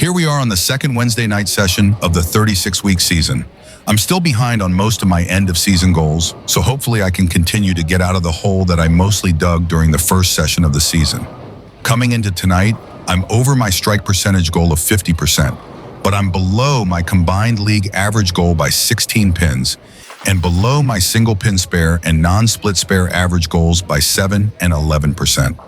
Here we are on the second Wednesday night session of the 36-week season. I'm still behind on most of my end-of-season goals, so hopefully I can continue to get out of the hole that I mostly dug during the first session of the season. Coming into tonight, I'm over my strike percentage goal of 50%, but I'm below my combined league average goal by 16 pins, and below my single pin spare and non-split spare average goals by 7 and 11%.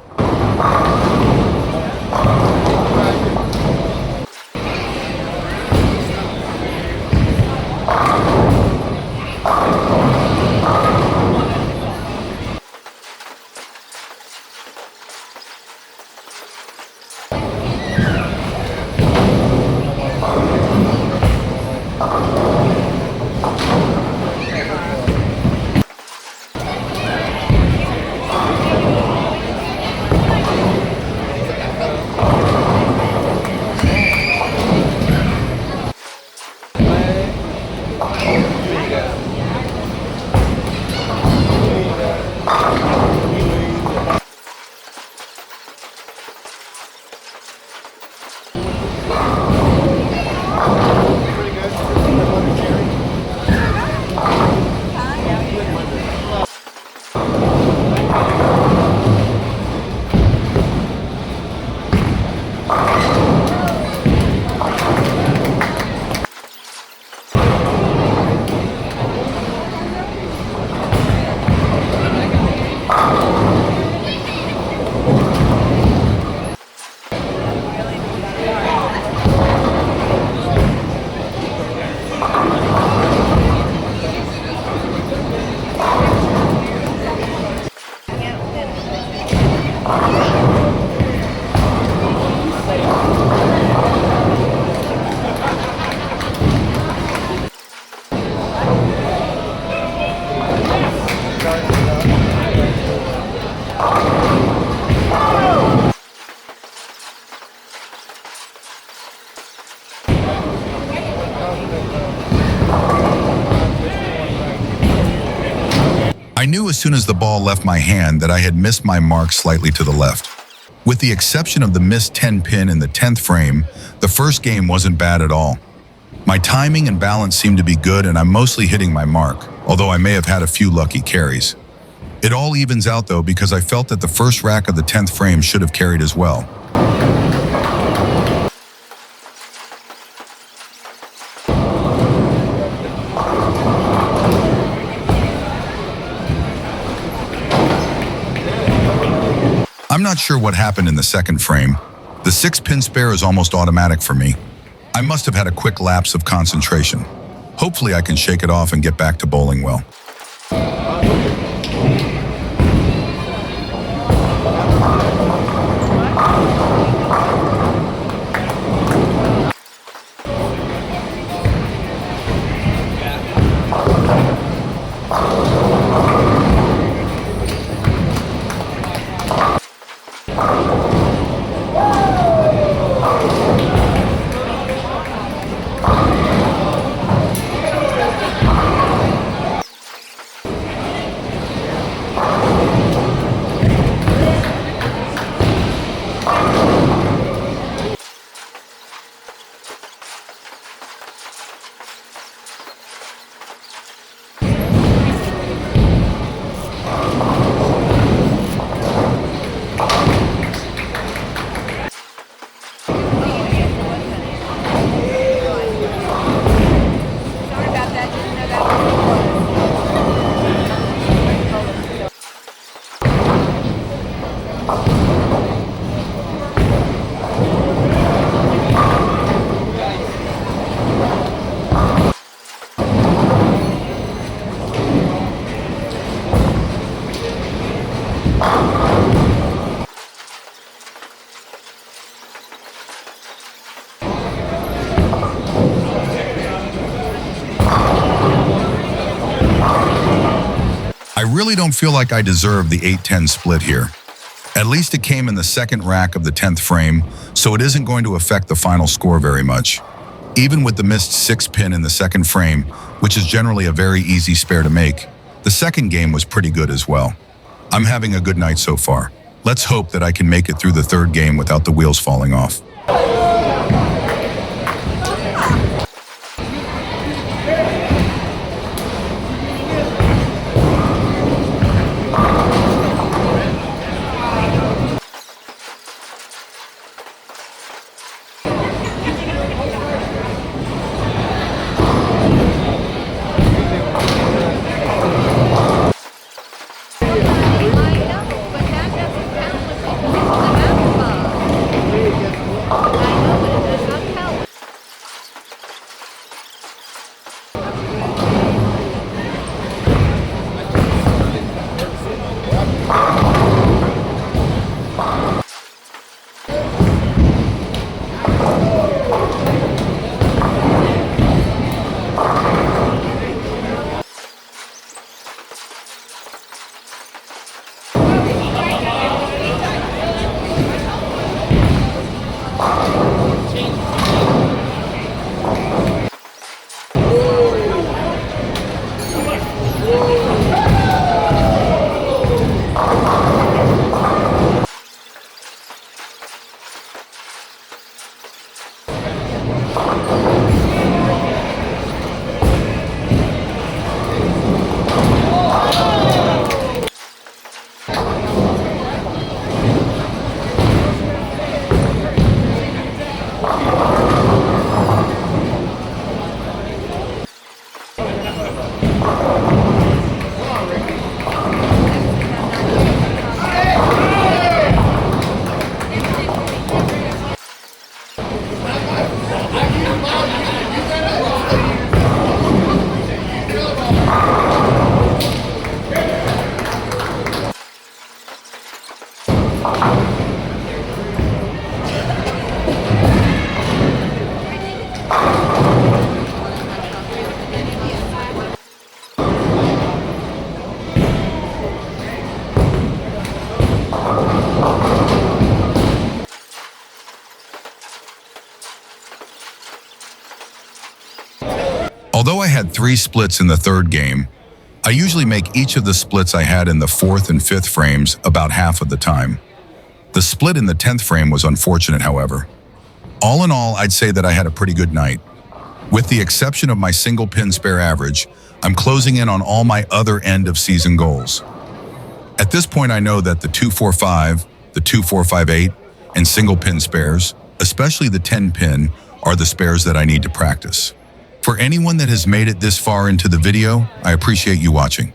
I knew as soon as the ball left my hand that I had missed my mark slightly to the left. With the exception of the missed 10 pin in the 10th frame, the first game wasn't bad at all. My timing and balance seemed to be good and I'm mostly hitting my mark, although I may have had a few lucky carries. It all evens out though because I felt that the first rack of the 10th frame should have carried as well. I'm not sure what happened in the second frame. The 6-pin spare is almost automatic for me. I must have had a quick lapse of concentration. Hopefully I can shake it off and get back to bowling well. I really don't feel like I deserve the 8-10 split here. At least it came in the second rack of the 10th frame, so it isn't going to affect the final score very much. Even with the missed 6-pin in the second frame, which is generally a very easy spare to make, the second game was pretty good as well. I'm having a good night so far. Let's hope that I can make it through the third game without the wheels falling off. Although I had 3 splits in the third game, I usually make each of the splits I had in the 4th and 5th frames about half of the time. The split in the 10th frame was unfortunate, however. All in all, I'd say that I had a pretty good night. With the exception of my single pin spare average, I'm closing in on all my other end of season goals. At this point, I know that the 245, the 2458, and single pin spares, especially the 10 pin, are the spares that I need to practice. For anyone that has made it this far into the video, I appreciate you watching.